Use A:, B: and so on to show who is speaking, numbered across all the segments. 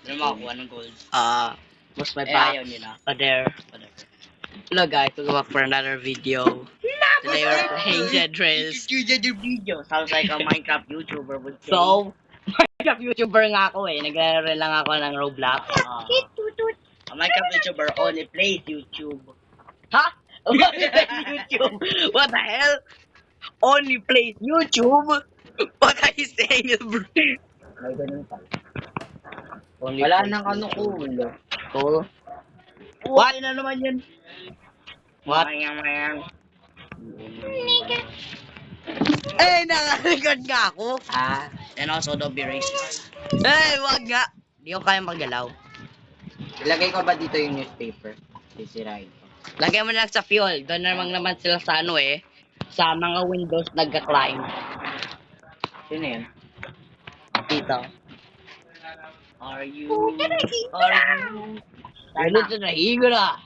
A: Ano makakuha ng gold?
B: What's my
A: Eh,
B: back?
A: ayaw nila.
B: There.
A: Whatever.
B: Hello guys, welcome back for another video. Today we're playing Dead Rails.
A: You did your video. Sounds like a Minecraft YouTuber would say.
B: So, Minecraft YouTuber nga ako eh. Nagre lang ako ng Roblox.
A: A Minecraft YouTuber only plays YouTube.
B: Ha? Only plays YouTube? What the hell? Only plays YouTube? What are you saying, bro?
A: May ganun pa.
B: Only
A: Wala
B: plays
A: nang ano cool.
B: Cool?
A: What? Na naman yun.
B: What?
A: Mayang.
B: Eh, nakalikod nga ako.
A: And also don't be racist.
B: Eh, wag nga. Di ko kaya maggalaw.
A: Ilagay ko ba dito yung newspaper? Sisirain ko.
B: Lagay mo lang sa fuel. Doon naman sila sa ano eh. Sa mga windows nagka-climb.
A: Sino yan?
B: Dito.
A: Are you?
B: Ano ito na? Higo na.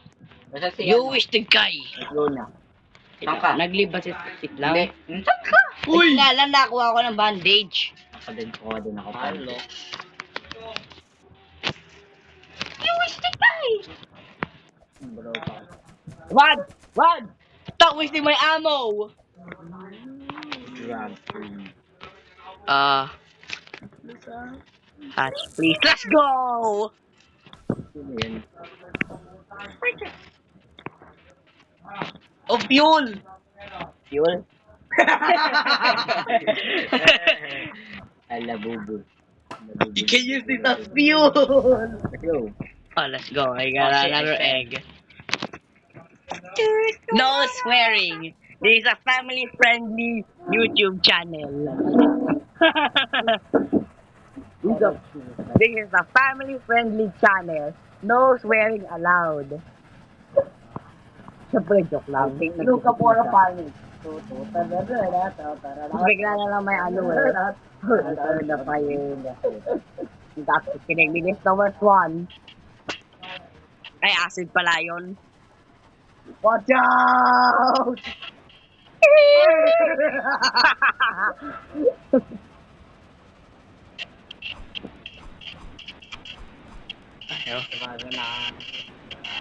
A: Basta si
B: You wish to guy.
A: Luna. Saan ka?
B: Nagliba si lang.
A: Hindi. Saan ka?
B: Uy! Nakuha ko ng bandage.
A: Kuha din ako. Hello.
B: You wish to guy.
A: Bro pa.
B: Wag! Stop wasting my ammo.
A: Grab.
B: Hatch, please. Let's go!
A: Sino yan?
B: Oh, fuel! Fuel?
A: Alabubu.
B: You can use it as fuel!
A: Let's go.
B: Oh, let's go. I got another egg. No swearing. This is a family-friendly YouTube channel. This is a family-friendly channel. No swearing allowed. Siyempre, joke lang.
A: Yung kapura panik.
B: Bigla na lang may ano eh. The fire. That's kidding me. This is the worst one. Ay, acid pala yun.
A: Watch out!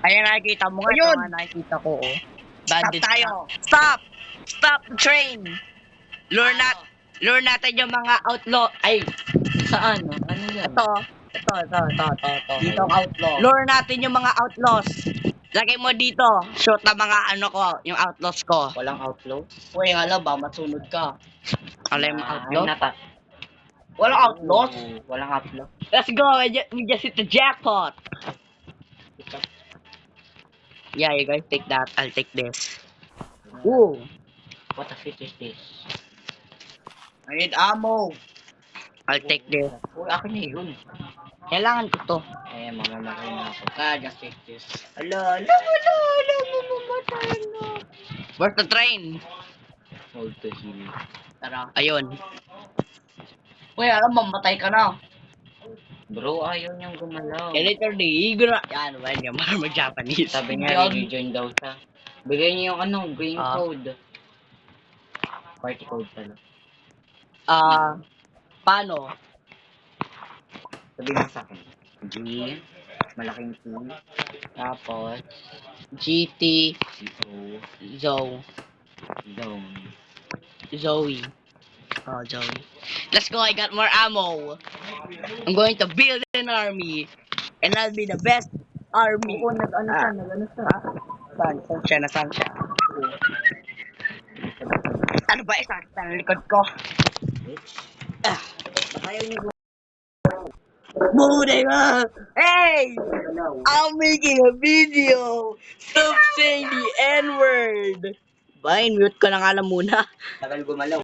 B: Ayan, nakikita mo nga.
A: Ayun!
B: Ito nga nakikita ko, oh.
A: Stop tayo!
B: Stop! Stop the train! Lure natin yung mga outlaw. Ay,
A: Saan? Ano yan?
B: ito.
A: Dito ang outlaw.
B: Lure natin yung mga outlaws. Lagay mo dito. Shoot na mga ano ko, yung outlaws ko.
A: Walang outlaw? Uy, hala ba? Matsunod ka.
B: Alam mo outlaw?
A: Walang outlaws? Walang outlaw.
B: Let's go! We just hit the jackpot! Yeah, you guys take that. I'll take this. Ooh!
A: What a fit is this? I need ammo!
B: I'll take this.
A: Uy, akin na yun.
B: Kailangan ko to.
A: Eh, mamamatay na ako. Kaya just take this. Ala, mamamatay na.
B: Where's the train?
A: Hold to heal. Tara.
B: Ayun.
A: Uy, alam, mamatay ka na. Bro, ayaw niyang gumalaw.
B: Later day, igura. Yan, well, yung mga mag-Japanese.
A: Sabi niya, i-rejoin daw siya. Bigay niyo yung ano, green code. Party code pala.
B: Paano?
A: Sabi mo sa akin. G, malaking T, tapos
B: GT,
A: Zo,
B: Zoe.
A: Zone.
B: Oh, Zoe. Let's go, I got more ammo. I'm going to build an army. And I'll be the best army.
A: Oo, nag-ano siya.
B: Saan siya? Ano ba isa? Sa likod ko.
A: Ayaw niyo
B: Moving up! Hey! I'm making a video! Stop saying the N-word! Ba, mute ko na nga lang muna.
A: tagal gumalaw.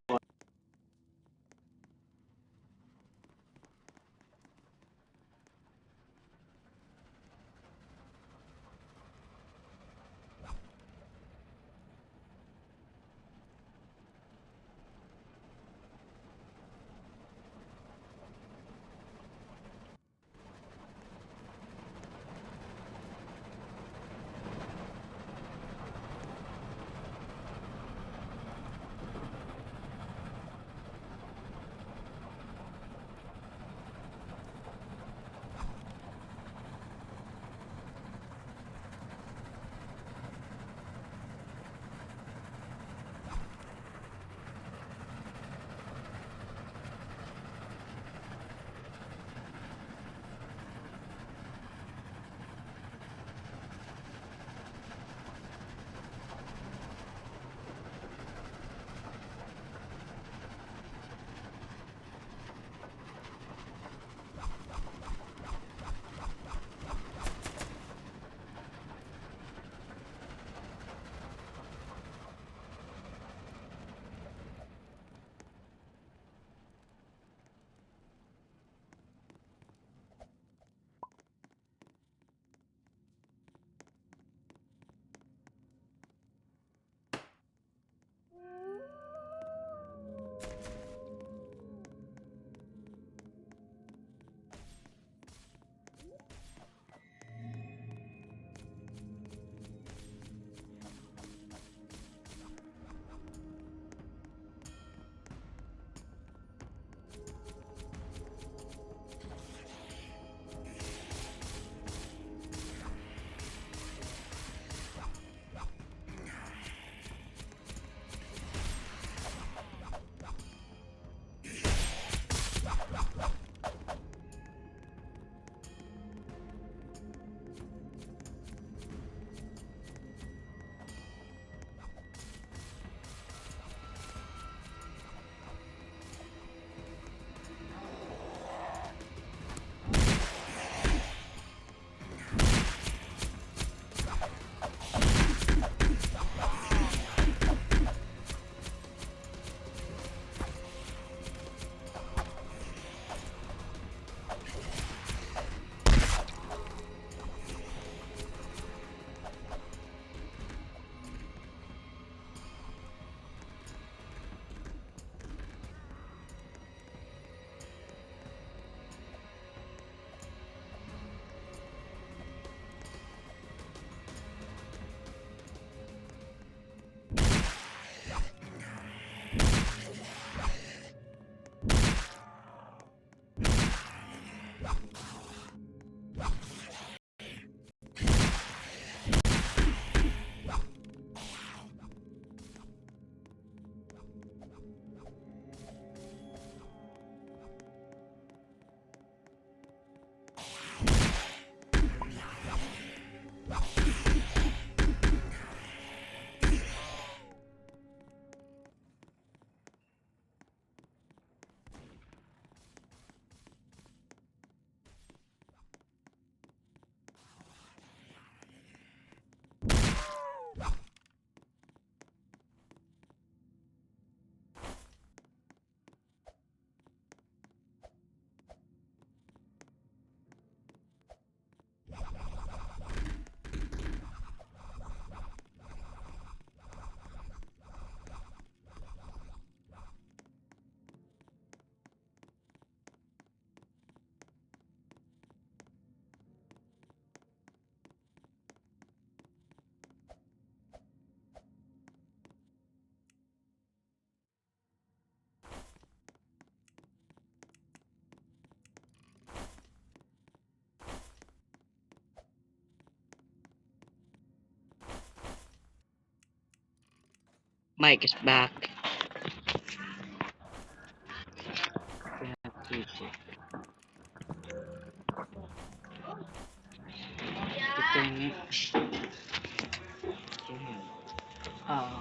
B: Mike is back.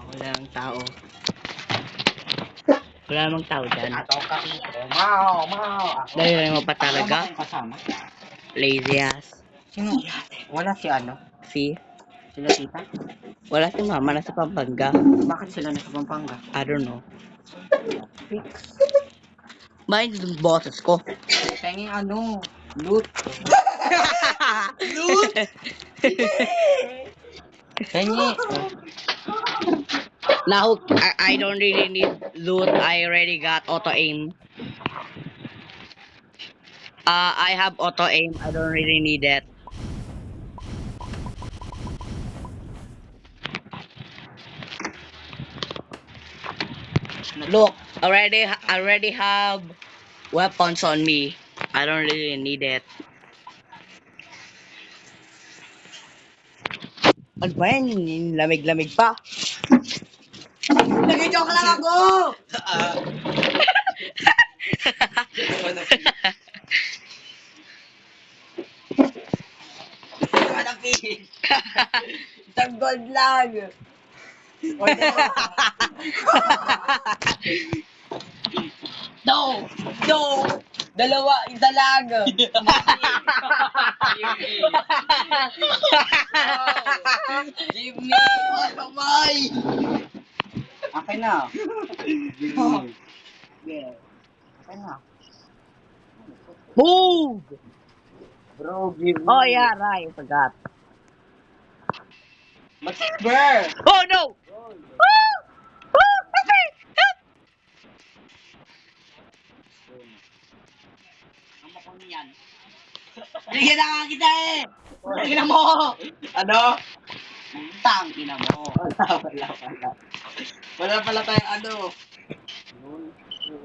B: Wala nang tao. Wala namang tao dyan.
A: Ataw ka dito. Mau, mau.
B: Dahil mo pa talaga.
A: Wala kang kasama.
B: Lazy ass.
A: Sino? Wala si ano?
B: See?
A: Sila tita?
B: Wala si mama, nasa Pampanga.
A: Bakit sila nasa Pampanga?
B: I don't know. Mind yung boses ko.
A: Penging ano? Loot.
B: Loot?
A: Pengi.
B: Now, I don't really need loot. I already got auto aim. I have auto aim. I don't really need it. Look, already have weapons on me. I don't really need it. Ano ba yan? Lamig-lamig pa.
A: Nag-joke lang ako! Isang gold lang. No! No! Dalawa, isa lang. Give me! Oh, kamay! Akin na. Give me. Yeah. Akin na.
B: Move!
A: Bro, give me.
B: Oh yeah, right. I forgot.
A: Mag-square!
B: Oh no! Woo! Woo! Okay! Help!
A: Ano ko niyan? Bigyan na nga kita eh! Bigyan mo! Ano? Tang ina mo. Wala. Wala pala tayong ano.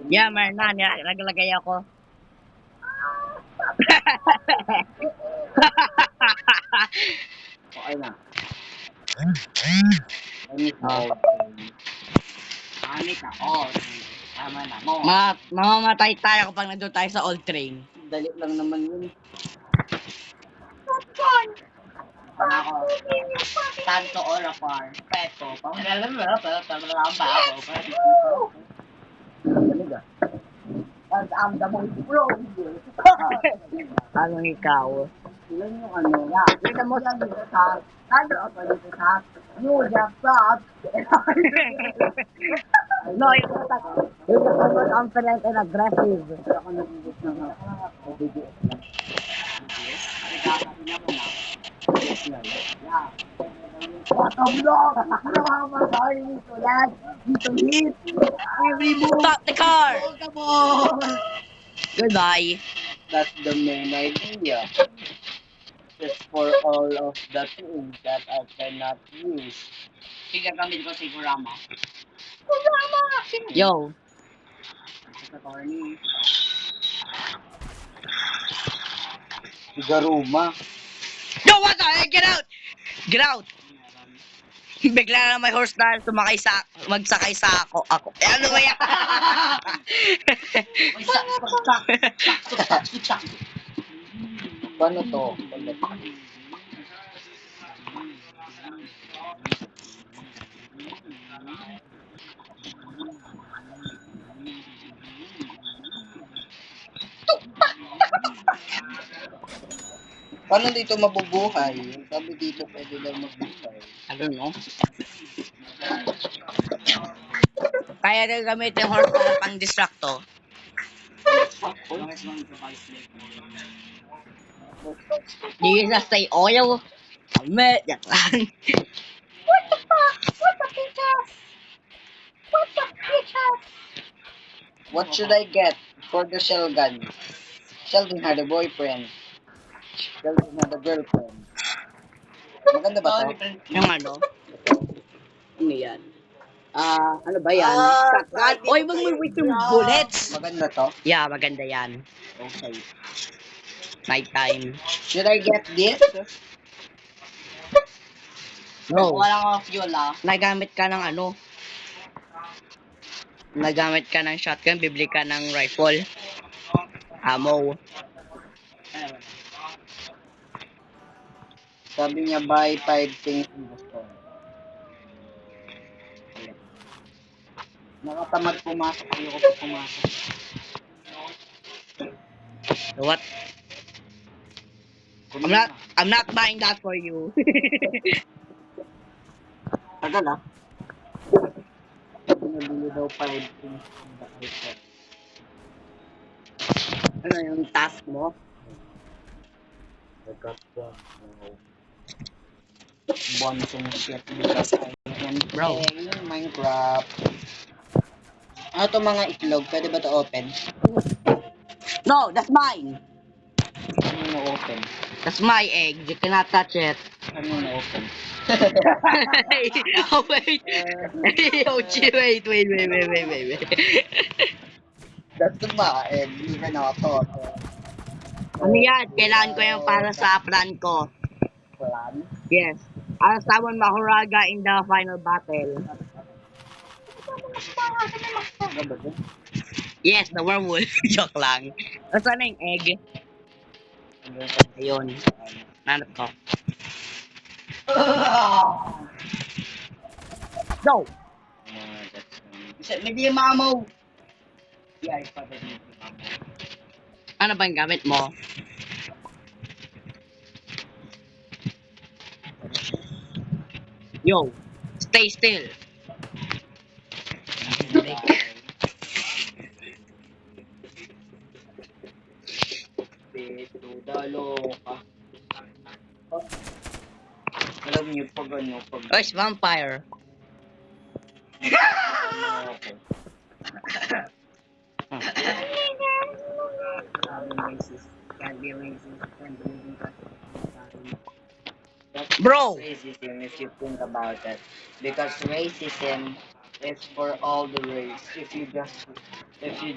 B: Yeah, Marnan. Yeah, naglagay ako.
A: Okay na. Amit ako. Tama na mo.
B: Mamamatay tayo kapag nandun tayo sa old train.
A: Dali lang naman yun. Ako. Tanto or afar. Peto. Pangalaman mo. Pangalaman ba ako? I'm the most pro.
B: Anong ikaw?
A: Ilan yung ano? Kita mo lang dito sa... Ano ako dito sa... New Jack Stop.
B: No, it's confident and aggressive.
A: Ako nag-ibig na nga. BBS lang. BBS lang. Yeah. Patoblog! Nakamatay nito yan! Dito hit! Every move!
B: Stop the car!
A: Oh, come on!
B: Goodbye.
A: That's the main idea. It's for all of the things that I cannot use. Sige, gamit ko si Kurama. Kurama!
B: Yo.
A: Sa corny. Si Garuma.
B: Yo, what the heck? Get out! Get out! Bigla na may horse na magsakay sa ako. Eh, ano ba yan?
A: Paano to? Paano dito mabubuhay? Sabi dito pwede lang mabuhay.
B: I don't know. Kaya na gamit yung horse para pang distracto. Do you just say oil? Helmet, yan lang.
C: What the fuck? What the bitches? What the bitches?
A: What should I get for the shell gun? Sheldon had a boyfriend. Sheldon had a girlfriend. Maganda ba to?
B: Yung ano? Ano yan? Ano ba yan? Shotgun? Oy, wag mo with yung bullets!
A: Maganda to?
B: Yeah, maganda yan.
A: Okay.
B: Nighttime.
A: Should I get this?
B: No.
A: Wala akong fuel ah.
B: Nagamit ka ng ano? nagamit ka ng shotgun, bibili ka ng rifle. Ammo.
A: Sabi niya, buy 5 things in the store. Nakatamad pumasok. Ayoko pa pumasok.
B: What? I'm not buying that for you.
A: Tagal ah. Nabili daw 5 things in the item.
B: Ano yung task mo?
A: I got one. Bonus and shit because I can
B: Bro.
A: play Minecraft. Ano to mga itlog? Pwede ba to open?
B: No, that's mine.
A: Ano na open?
B: That's my egg. You cannot touch it.
A: Ano na open?
B: Oh, wait. Oh, wait.
A: That's my egg. Even ako.
B: Ano yan? Kailangan ko yung para sa plan ko.
A: Plan?
B: Yes. I'll summon Mahuraga in the final battle.
A: Ano ba yun?
B: Yes, the werewolf. Joke lang. Nasaan na yung egg? Ayun. Nanap ko. Go!
A: Hindi yung mamaw. Yeah, it's probably yung mamaw.
B: Ano ba yung gamit mo? Yo, stay still.
A: Beto, dalo ka. Alam niyo pag ano, pag
B: Oh, it's vampire.
A: ano ako. Sabi racist. Can't be racist. Can't believe in that. That's
B: Bro!
A: racism if you think about it. Because racism is for all the race. If you just if you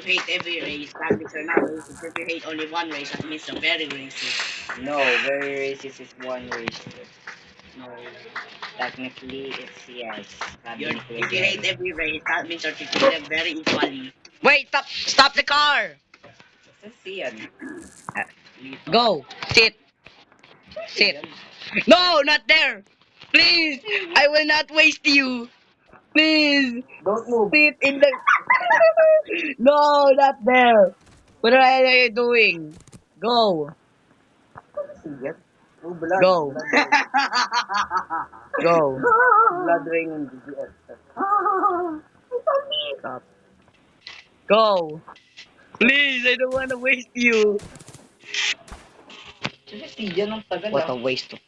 B: hate every race, that means you're not racist. If you hate only one race, that means you're very racist.
A: no, very racist is one race. No, technically it's yes.
B: If you hate every race, that means you're treating them very equally. Wait, stop the car!
A: Yan.
B: Go, sit. No, not there. Please, I will not waste you. Please,
A: Don't move.
B: sit in the... No, not there. What are you doing? Go.
A: Yan. Oh, blood.
B: Go. Go.
A: Blood rain in DGS.
B: Stop. Go. Please, I don't want to waste you.
A: Sige, yan ang tagal
B: What a waste of...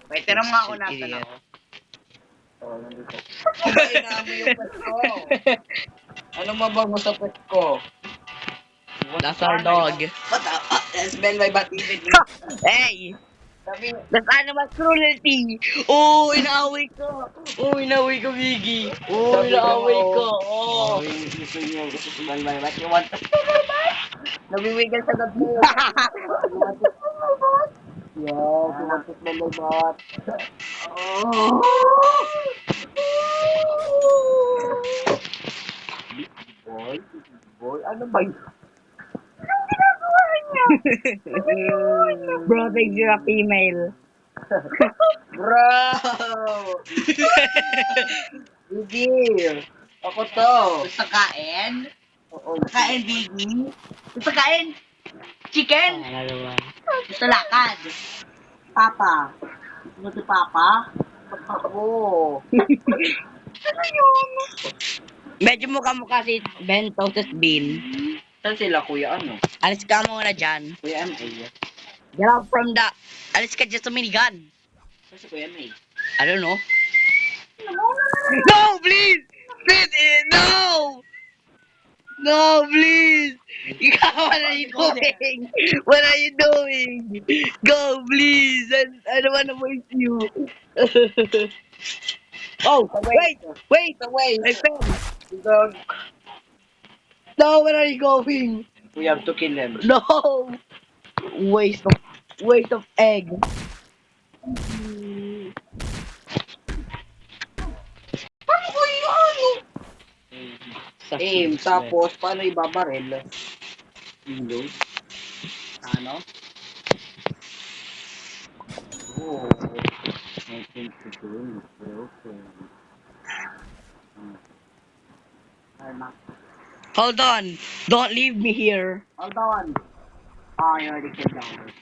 A: Wait, tira mo ako nasa
B: Idiot.
A: ako. Oh, nandito. Ay, namin yung pet ko. Ano mabango sa pet ko?
B: That's our dog.
A: What the fuck? Smell my butt even.
B: Hey!
A: Sabi,
B: That's animal cruelty! Oh, inaaway ko! Oh, inaaway ko, Biggie! Oh,
A: Sabi
B: inaaway
A: ko,
B: ko! Oh!
A: yung gusto niyo, gusto smell my butt. You want to nabiwigan sa dog mo. Yes, you want to smell my butt. Oh! Big boy, ano ba yun?
B: Bro thinks you're a female.
A: Bro! Biggie! Ako to!
B: Gusto kain?
A: Oo.
B: Kain, Biggie? Gusto kain? Chicken? Gusto lakad? Papa? Gusto mo si Papa?
A: Ako!
B: Ano yun? Medyo mukha si Ben Toasted Bean.
A: Saan sila, kuya ano?
B: Alis ka muna dyan.
A: Kuya M.A.
B: Get out from the... Alis ka dyan sa minigun.
A: Saan si kuya M.A.?
B: I don't know. No, please! Please, no! No, please! What are you doing? What are you doing? Go, please! I don't want to waste you. Oh, wait! Wait!
A: Wait!
B: I fell!
A: Dog.
B: No, where are you going?
A: We have to kill him.
B: No! Waste of egg.
C: Bakit mo
B: Such
A: Aim,
B: useless.
A: tapos, paano ibabarel? Reload. Ano? Oh. I think the game is broken. Arma.
B: Hold on. Don't leave me here.
A: Hold on. Oh, you already killed down.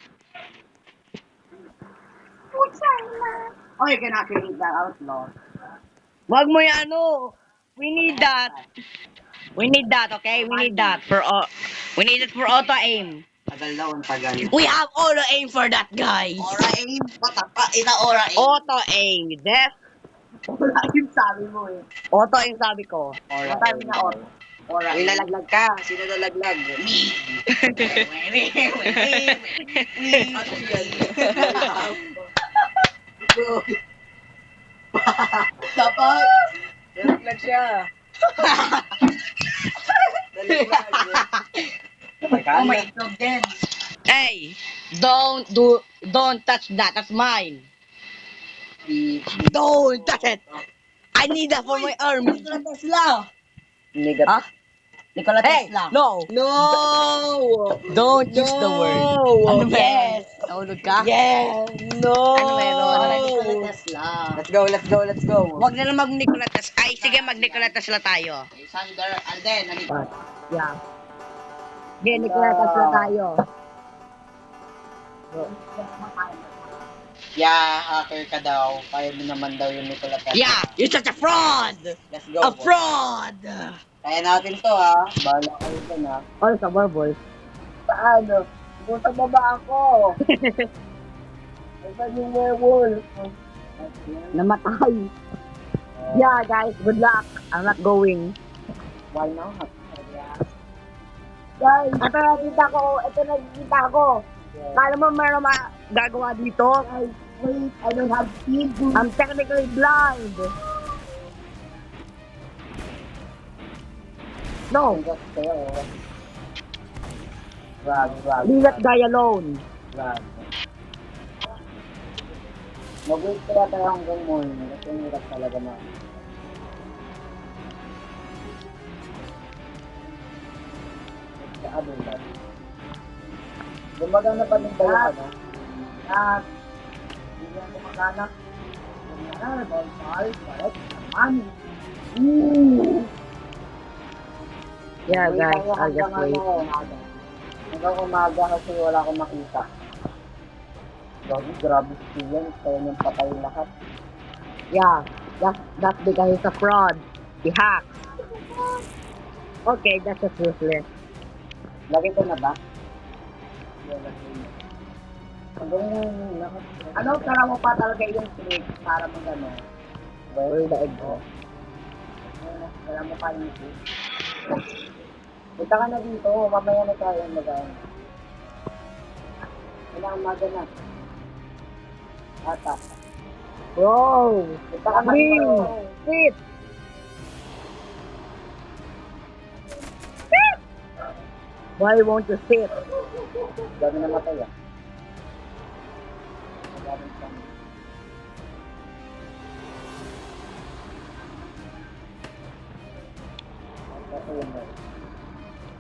A: Oh, you cannot create that outlaw.
B: Wag mo yan, ano. We need that. We need that, okay? We need that for we need it for auto aim.
A: Tagal daw, ang tagal.
B: We have auto aim for that, guys.
A: Aura aim? Patapa, ina aura aim.
B: Auto aim. Def.
A: Aura aim sabi mo eh.
B: Auto aim sabi ko.
A: Aura sabi na aura. Aura aim. Lalaglag ka. Sino lalaglag? Me. Ano yan? Dapat. Lalaglag siya. Oh, may itlog din.
B: Hey, don't touch that. That's mine. Don't touch it. I need that for my army.
A: Nikola Tesla.
B: Huh?
A: Nikola
B: Hey,
A: Tesla.
B: no.
A: No.
B: Don't use the word. Ano meron?
A: Yes.
B: Nahulog ka?
A: Yes. No.
B: Ano meron?
A: Nikola Tesla. Let's go, let's go, let's go.
B: Wag na lang mag-Nikola Tesla. Ay, sige, mag-Nikola Tesla tayo.
A: Sander, Alden, nandito.
B: Yeah. Sige, Nikola Tesla tayo.
A: Yeah, hacker ka daw. Kaya mo naman daw yung Nikola Tesla.
B: Yeah, you're such a fraud!
A: Let's go.
B: A fraud!
A: Kaya natin to ha. Bahala kayo dyan ha.
B: Ano sa werewolf?
A: Paano? Kung sa baba ako. Saan yung werewolf?
B: Namatay. Yeah, guys, good luck. I'm not going.
A: Why not?
B: Guys, ito nakita ko. Ito nakita ko. Kala mo meron gagawa dito?
A: Guys, wait, I don't have speed.
B: I'm technically blind. No,
A: Just there. Grab.
B: leave that guy alone.
A: Grab. Mag-wait kaya tayo hanggang morning. Kasi hirap talaga na. Sa abong ba? Gumagana pa rin tayo ano? At hindi na gumagana. Gumagana, ball, balik, money.
B: Yeah,
A: Wait
B: guys,
A: tayo
B: I'll just
A: hanggang
B: wait.
A: umaga. Hanggang umaga kasi wala akong makita. Grabe si Ian, kaya niyang patay lahat.
B: Yeah, that's because he's a fraud. He hacks. Okay, that's just useless.
A: Lagay ko na ba? Ano, tara mo pa talaga yung trick para mag-ano?
B: Where the egg go?
A: Wala mo pa yung trick. Punta ka na dito, mamaya na tayo mag-ano. Kailangan maga na. Ata.
B: Bro!
A: Punta ka na
B: Green!
A: dito.
B: Sit! Why won't you sit?
A: Dami na matay ah. Magamit kami.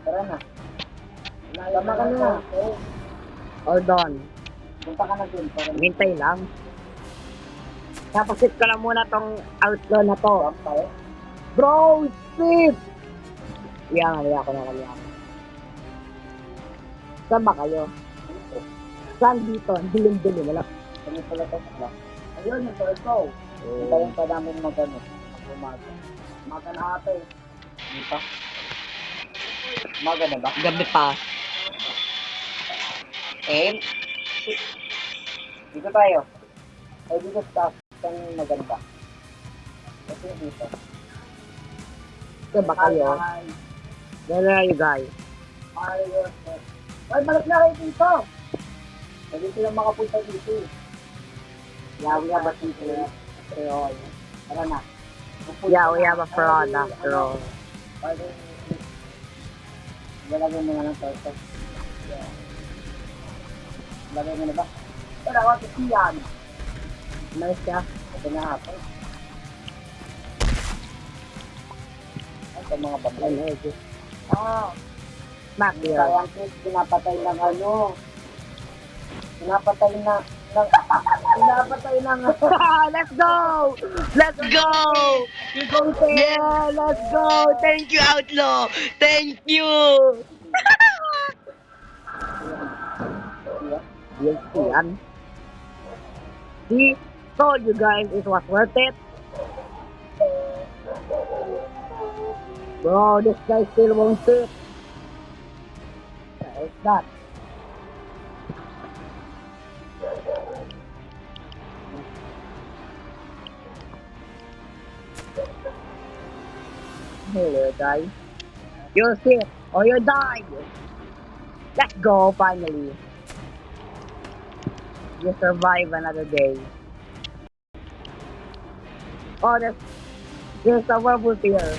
A: Tara na. Tama ka na.
B: Hold on.
A: Punta ka na dun.
B: Hintay lang. Napasit ko lang muna tong outlaw na to.
A: Jump tayo.
B: Bro, sit! Liya ko na kanya. Saan ba kayo? Saan dito? Dilim-dilim. Wala.
A: Kami pala ito sa ayun, yung turtle. Hintayin pa namin mag-ano. Umaga. Umaga na ate. Hindi pa. Umaga na ba?
B: Gabi pa.
A: Eh? Dito tayo. Ay, dito sa saan maganda. Kasi dito.
B: Saan ba kayo? Where are you guys?
A: Ay, balik na kayo dito. Hindi sila makapunta dito. Yawi na ba dito? Pero, tara na.
B: Yeah, we have a fraud after all.
A: Lalagay mo na ng turtle. Lagay mo na ba? Tara, ako si Ian. Nice ka. Ito na ako. Sa mga babay. Ah,
B: Smack you.
A: sayang Chris, pinapatay ng ano. Pinapatay ng
B: Let's go! Let's go! Yeah, let's go! Thank you, Outlaw! Thank you! Yes, yan. See? Told you guys it was worth it. Bro, this guy still won't sit. It's that. Hello, guys. You'll sit or you die. Let's go, finally. You survive another day. Oh, there's a werewolf here.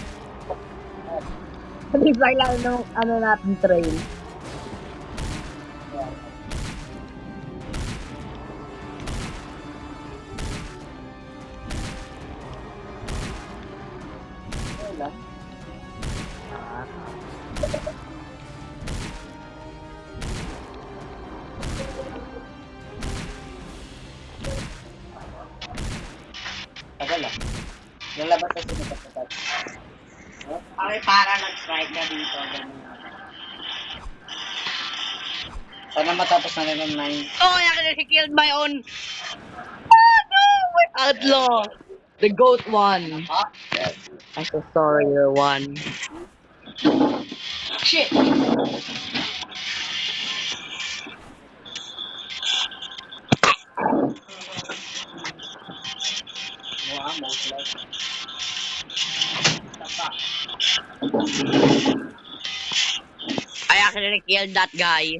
B: Hindi ba lang nung ano natin train?
A: Wala. Tagal ah. Lalabas na sinipatapad. Okay, para nag-strike na dito. Ganun. Sana matapos na rin ang 9.
B: Oh, I actually killed my own. Oh no, we're outlaw. The goat won.
A: Ah, yes.
B: I'm so sorry, you won.
A: Shit! Wow, most like.
B: I actually killed that guy.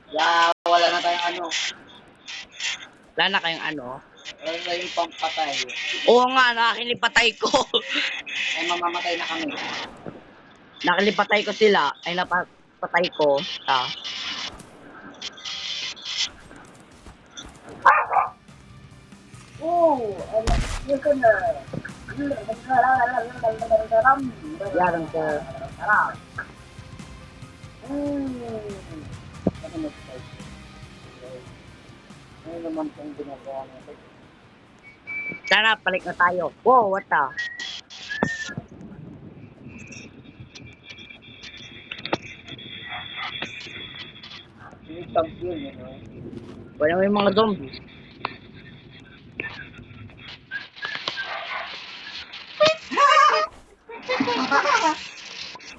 A: Yeah, wala na tayong ano.
B: Wala na kayong ano.
A: Wala na yung pampatay.
B: Oo nga, nakakilipatay ko.
A: Ay, mamamatay na kami.
B: Nakilipatay ko sila. Ay, napatay ko. Ah.
A: Oh, you can
B: Yaran ko.
A: Ano naman kung ginagawa natin?
B: Sana, balik na tayo. Wow, what the?
A: Yung champion, you know?
B: Wala may mga zombies.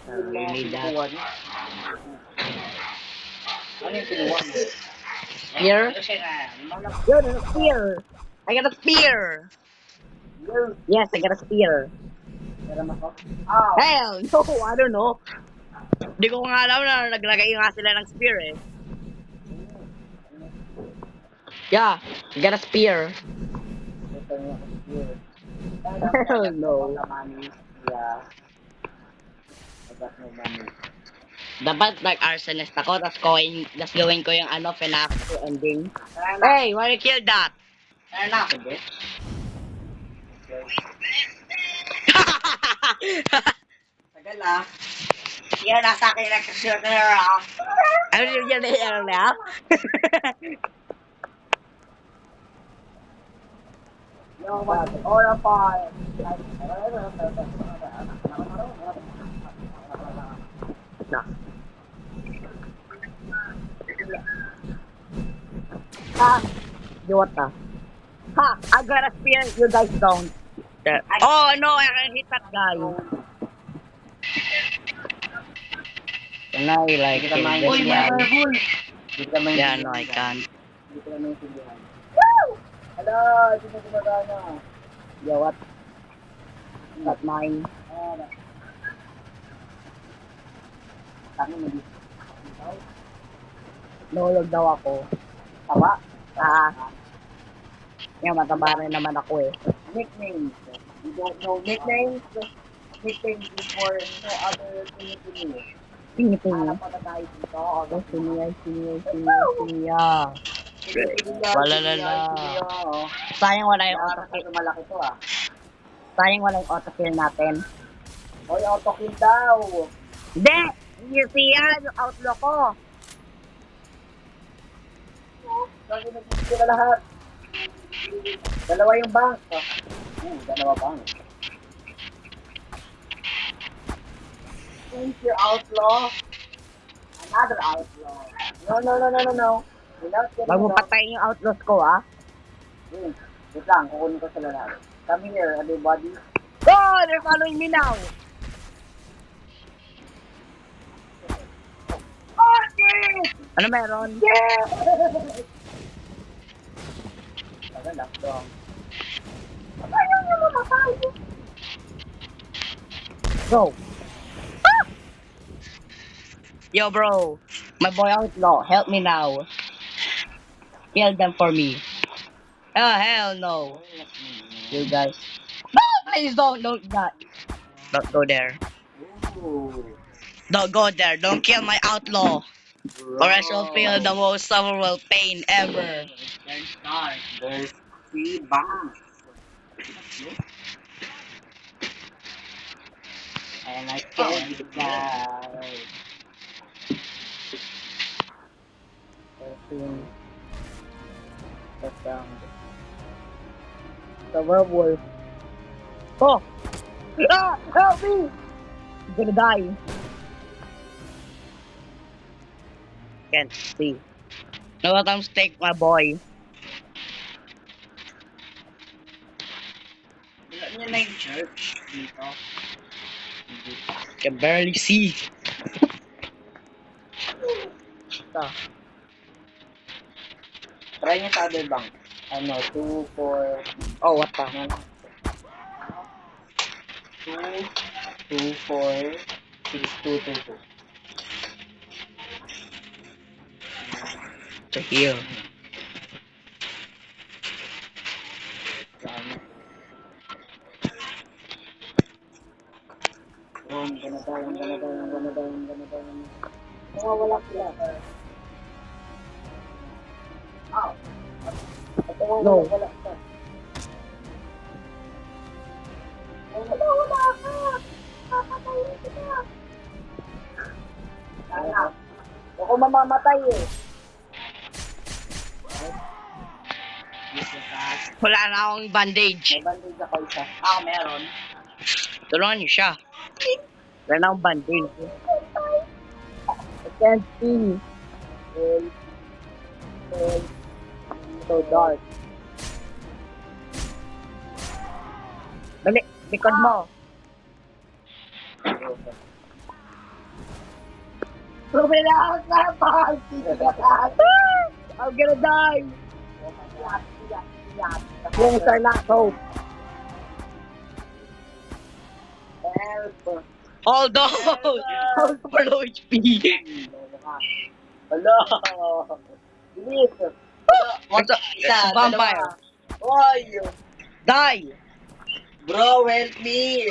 B: Really that.
A: Ano yung pinuwan mo?
B: Spear?
A: Ano siya na?
B: Yo, there's a spear. I got a spear. Yes, I got a spear.
A: Meron ako? Ah,
B: Hell, no, I don't know. Di ko nga alam na naglagay nga sila ng spear eh. Yeah, I got a spear.
A: ito yung spear.
B: Hell no.
A: Money. Yeah. I got no money.
B: Dapat nag-arsonist ako, tas gawin ko yung ano, FNAF 2 ending.
A: Tara na.
B: Hey, why you kill that?
A: Tara na. Sige. Tagal ah. Yan, nasa akin na shooter ah.
B: Ano yung yan na?
A: Yung all of our...
B: Na. Ha! You what the? Ha! I got a spear, you guys don't. Oh no, I can hit that guy. Can I like
A: Kita main
B: kill
A: Uy,
B: this
A: may
B: guy?
A: verbal. Kita main
B: Yeah, no, I can't.
A: Hindi ko na maintindihan. Hello, hindi na gumagana.
B: Yo, what? Not mine.
A: Tango mo dito.
B: Nulog daw ako.
A: Taba?
B: Ah. Yan, mataba rin naman ako eh.
A: Nicknames. You don't know nicknames? Nicknames before no other thing.
B: Pinipin
A: Alam
B: niya.
A: mo na tayo dito.
B: Oh, siniya. Walalala. Sayang wala yung autokill.
A: Malaki to ah.
B: Sayang wala yung autokill natin.
A: Hoy, autokill daw.
B: Hindi! You see yan, yung outlaw ko.
A: Kasi nag-iisip na lahat. Dalawa yung bank. Dalawa bank. Thank you, outlaw. Another outlaw. No. Without getting
B: Bago
A: wrong.
B: patayin yung outlaws ko, ah.
A: Wait lang, kukunin ko sila lahat. Come here, everybody.
B: Oh, they're following me now. Ano meron?
A: Tagal lang, dong.
B: Go. Yo, bro. My boy outlaw, help me now. Kill them for me. Oh, hell no. You guys. No, please don't that. Don't go there.
A: Ooh.
B: Don't go there. Don't kill my outlaw. Or I shall feel the most sufferable pain ever.
A: There's 3 banks. And I killed you guys.
B: 13. That's the werewolf. Oh! Ah! Help me! I'm gonna die. Can't see. No, what I'm stake, my boy.
A: Wala niya na yung church dito.
B: Can barely see.
A: Try niya sa other bank. Ano, 2, 4,
B: Oh, what the hell?
A: 2, 2, 4, 6, 2, 2, 2.
B: To heal.
A: Oh, ang ganda daw. Nawawala sila. Oh. Ito nga,
B: No.
A: wala ka. Wala ka. Papatayin kita. Sana. Ako mamamatay eh.
B: Wala na akong bandage.
A: May bandage ako isa. Ah, meron.
B: Tulungan niyo siya. Wala na akong bandage. I can't see. So dark. Dali, likod mo.
A: Pumilakas na pag!
B: I'm gonna die. Close our last hope.
A: Help!
B: Hold on. Hold for low HP.
A: Hello! Bilis!
B: What's up? It's a vampire.
A: Oy!
B: Die.
A: Bro, help me!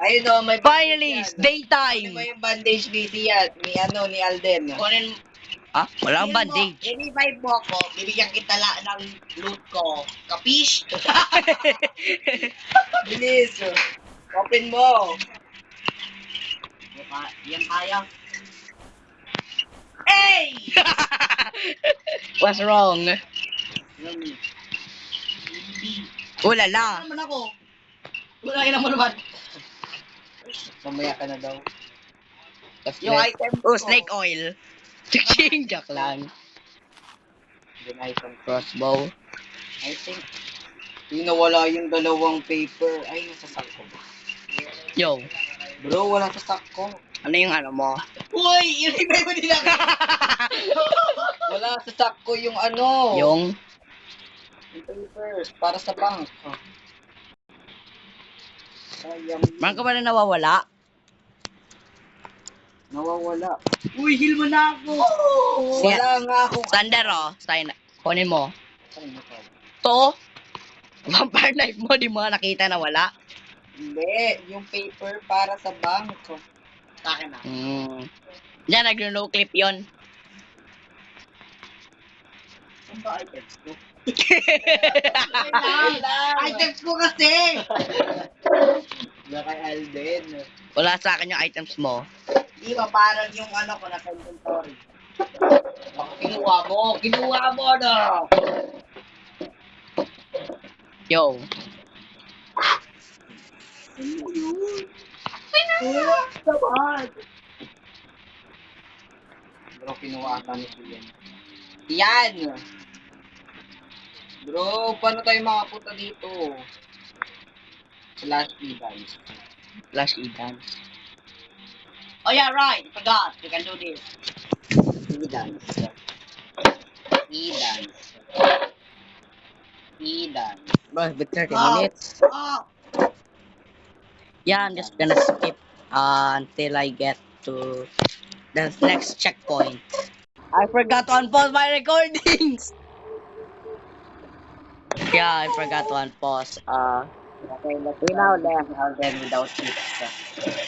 A: Ayun o, may
B: Finally, it's
A: bandage yan.
B: daytime.
A: Kunin mo yung bandage ni Dian, ni Alden.
B: Kunin. Ah, wala akong bandage.
A: I-revive mo ako, bibigyan kita ng loot ko. Kapish? Bilis! Open mo! Yan kaya. Hey!
B: What's wrong? Ulala.
A: Naman ako. Wala naman naman. Mamaya ka na daw. Yung item ko.
B: Oh, snake oil. Ching, joke lang.
A: Yung item ko.
B: Crossbow.
A: I think, yung nawala yung dalawang paper. Ay, nasa sack ko ba?
B: Yo,
A: Bro, wala sa sack ko.
B: ano yung ano mo?
A: Uy! I-revive mo din ako. Wala sa sack ko yung ano.
B: Yung
A: Yung papers. Para sa bank. Sayang.
B: meron ka ba na nawawala?
A: Nawawala. Uy, heal mo na ako.
B: Sige.
A: Wala nga akong...
B: Sander, oh. Sign. Kunin mo.
A: Ay, nako.
B: To. Vampire knife mo, di mo nga nakita na wala.
A: Hindi, yung paper para sa bank. Sa akin na.
B: Diyan, nag-no clip yon.
A: Kung ba items ko?
B: Wala
A: Items ko kasi! Na kay Alden.
B: sa akin yung items mo.
A: Di ba parang yung ano ko nasa inventory? Baka kinuha mo! Kinuha mo na!
B: Yo.
A: Naman! Bro, kinuha ata ni Julian. Yan! Bro, paano tayo makapunta dito? Slash events.
B: Flash e-dance.
A: Oh yeah, right. Forgot. We can do this. E-dance. E-dance. E-dance.
B: Bro, with 30
A: Oh.
B: minutes.
A: Oh!
B: Yeah, I'm just gonna skip until I get to the next checkpoint. I forgot to unpause my recordings. Yeah, I forgot to unpause.
A: Okay, let's
B: We now left.
A: Alden without tips.